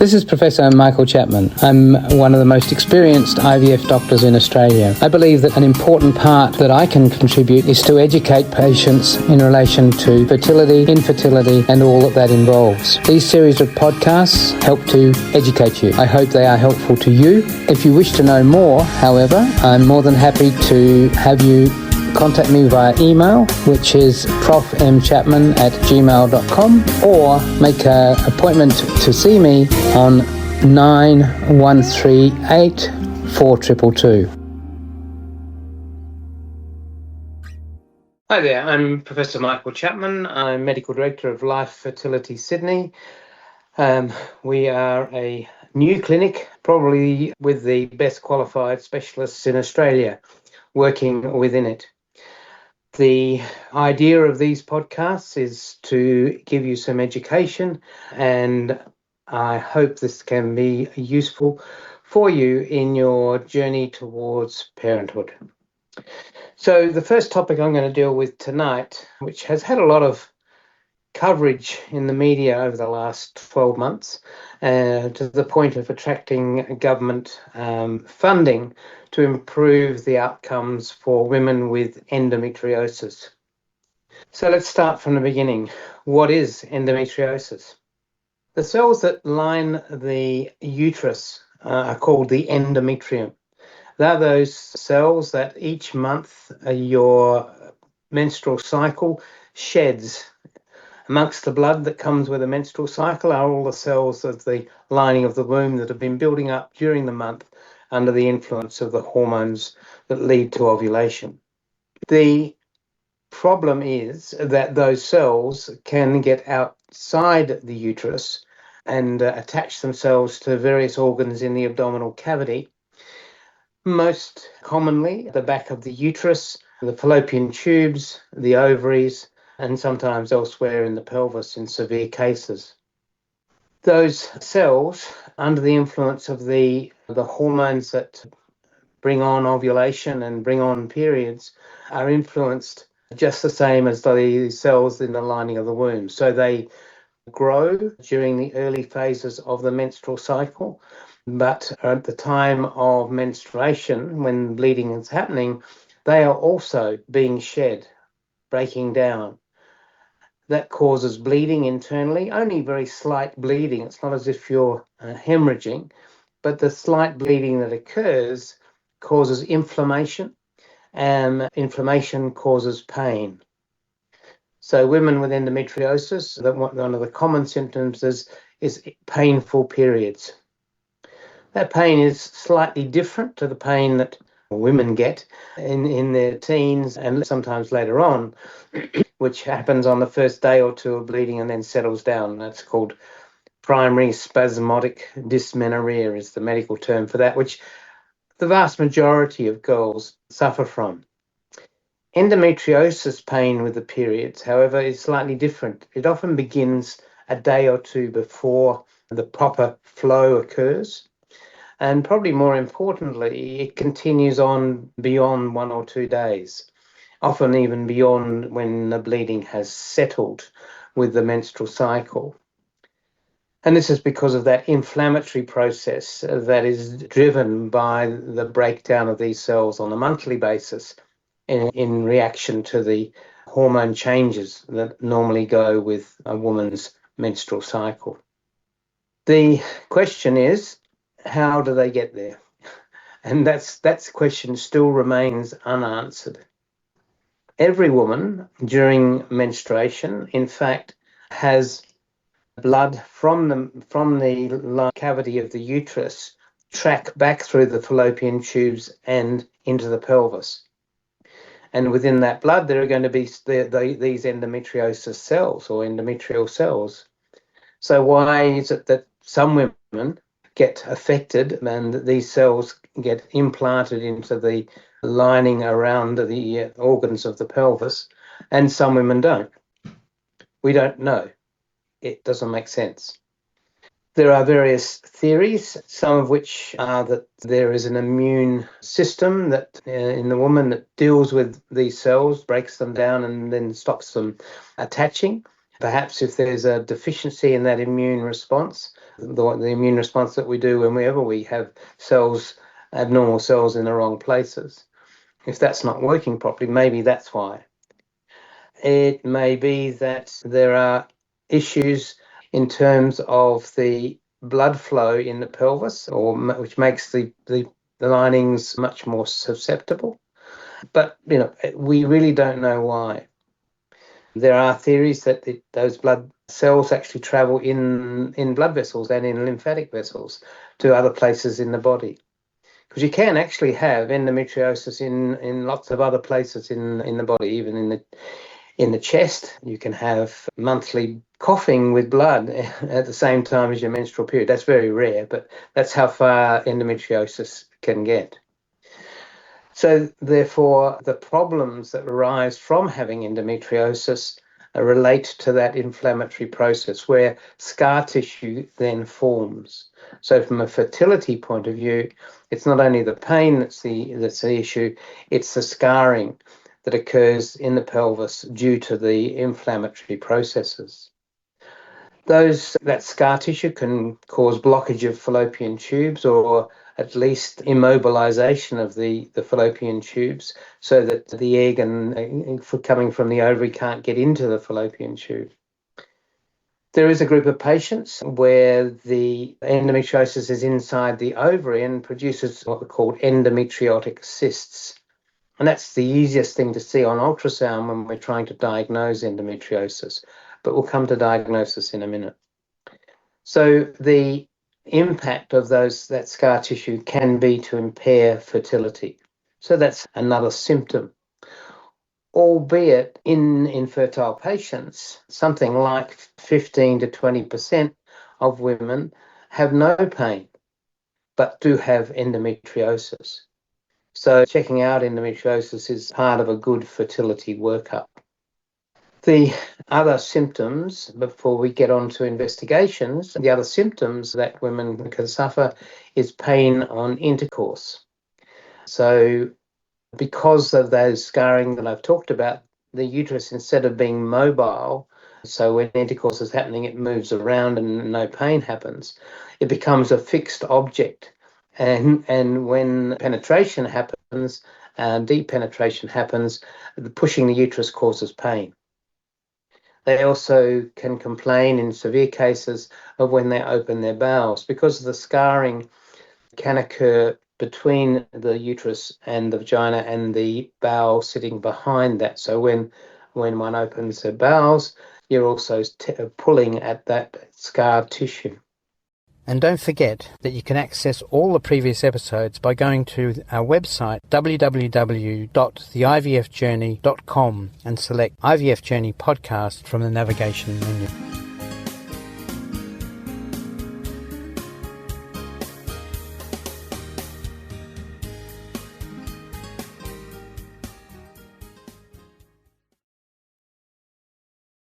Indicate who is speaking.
Speaker 1: This is Professor Michael Chapman. I'm one of the most experienced IVF doctors in Australia. I believe that an important part that I can contribute is to educate patients in relation to fertility, infertility, and all that involves. These series of podcasts help to educate you. I hope they are helpful to you. If you wish to know more, however, I'm more than happy to have you contact me via email, which is profmchapman@gmail.com, or make an appointment to see me on 9138 4222. Hi there, I'm Professor Michael Chapman. I'm Medical Director of Life Fertility Sydney. We are a new clinic, probably with the best qualified specialists in Australia working within it. The idea of these podcasts is to give you some education, and I hope this can be useful for you in your journey towards parenthood. So the first topic I'm going to deal with tonight, which has had a lot of coverage in the media over the last 12 months, to the point of attracting government funding to improve the outcomes for women with endometriosis. So let's start from the beginning. What is endometriosis? The cells that line the uterus are called the endometrium. They're those cells that each month your menstrual cycle sheds. Amongst the blood that comes with a menstrual cycle are all the cells of the lining of the womb that have been building up during the month under the influence of the hormones that lead to ovulation. The problem is that those cells can get outside the uterus and attach themselves to various organs in the abdominal cavity. Most commonly, the back of the uterus, the fallopian tubes, the ovaries, and sometimes elsewhere in the pelvis in severe cases. Those cells, under the influence of the hormones that bring on ovulation and bring on periods, are influenced just the same as the cells in the lining of the womb. So they grow during the early phases of the menstrual cycle, but at the time of menstruation, when bleeding is happening, they are also being shed, breaking down. That causes bleeding internally, only very slight bleeding. It's not as if you're hemorrhaging, but the slight bleeding that occurs causes inflammation, and inflammation causes pain. So women with endometriosis, one of the common symptoms is painful periods. That pain is slightly different to the pain that women get in their teens and sometimes later on, which happens on the first day or two of bleeding and then settles down. That's called primary spasmodic dysmenorrhea is the medical term for that, which the vast majority of girls suffer from. Endometriosis pain with the periods, however, is slightly different. It often begins a day or two before the proper flow occurs. And probably more importantly, it continues on beyond 1 or 2 days, often even beyond when the bleeding has settled with the menstrual cycle. And this is because of that inflammatory process that is driven by the breakdown of these cells on a monthly basis in reaction to the hormone changes that normally go with a woman's menstrual cycle. The question is, how do they get there? And that question still remains unanswered. Every woman during menstruation, in fact, has blood from the cavity of the uterus track back through the fallopian tubes and into the pelvis. And within that blood, there are going to be these endometriosis cells or endometrial cells. So why is it that some women get affected and these cells get implanted into the lining around the organs of the pelvis and some women don't? We don't know. It doesn't make sense. There are various theories, some of which are that there is an immune system that in the woman that deals with these cells, breaks them down and then stops them attaching. Perhaps if there's a deficiency in that immune response, the immune response that we do whenever we have cells, abnormal cells in the wrong places, if that's not working properly, maybe that's why. It may be that there are issues in terms of the blood flow in the pelvis, which makes the linings much more susceptible. But we really don't know why. There are theories that those blood cells actually travel in blood vessels and in lymphatic vessels to other places in the body. Because you can actually have endometriosis in lots of other places in the body, even in the chest. You can have monthly coughing with blood at the same time as your menstrual period. That's very rare, but that's how far endometriosis can get. So therefore, the problems that arise from having endometriosis relate to that inflammatory process where scar tissue then forms. So from a fertility point of view, it's not only the pain that's the issue, it's the scarring that occurs in the pelvis due to the inflammatory processes. That scar tissue can cause blockage of fallopian tubes, or at least immobilization of the fallopian tubes, so that the egg coming from the ovary can't get into the fallopian tube. There is a group of patients where the endometriosis is inside the ovary and produces what are called endometriotic cysts. And that's the easiest thing to see on ultrasound when we're trying to diagnose endometriosis. But we'll come to diagnosis in a minute. So the impact of that scar tissue can be to impair fertility. So that's another symptom. Albeit in infertile patients, something like 15 to 20% of women have no pain, but do have endometriosis. So checking out endometriosis is part of a good fertility workup. The other symptoms, before we get on to investigations, the other symptoms that women can suffer is pain on intercourse. So because of those scarring that I've talked about, the uterus, instead of being mobile, so when intercourse is happening, it moves around and no pain happens, it becomes a fixed object. And when penetration happens, deep penetration happens, pushing the uterus causes pain. They also can complain in severe cases of when they open their bowels, because the scarring can occur between the uterus and the vagina and the bowel sitting behind that. So when one opens their bowels, you're also pulling at that scar tissue.
Speaker 2: And don't forget that you can access all the previous episodes by going to our website www.theivfjourney.com and select IVF Journey podcast from the navigation menu.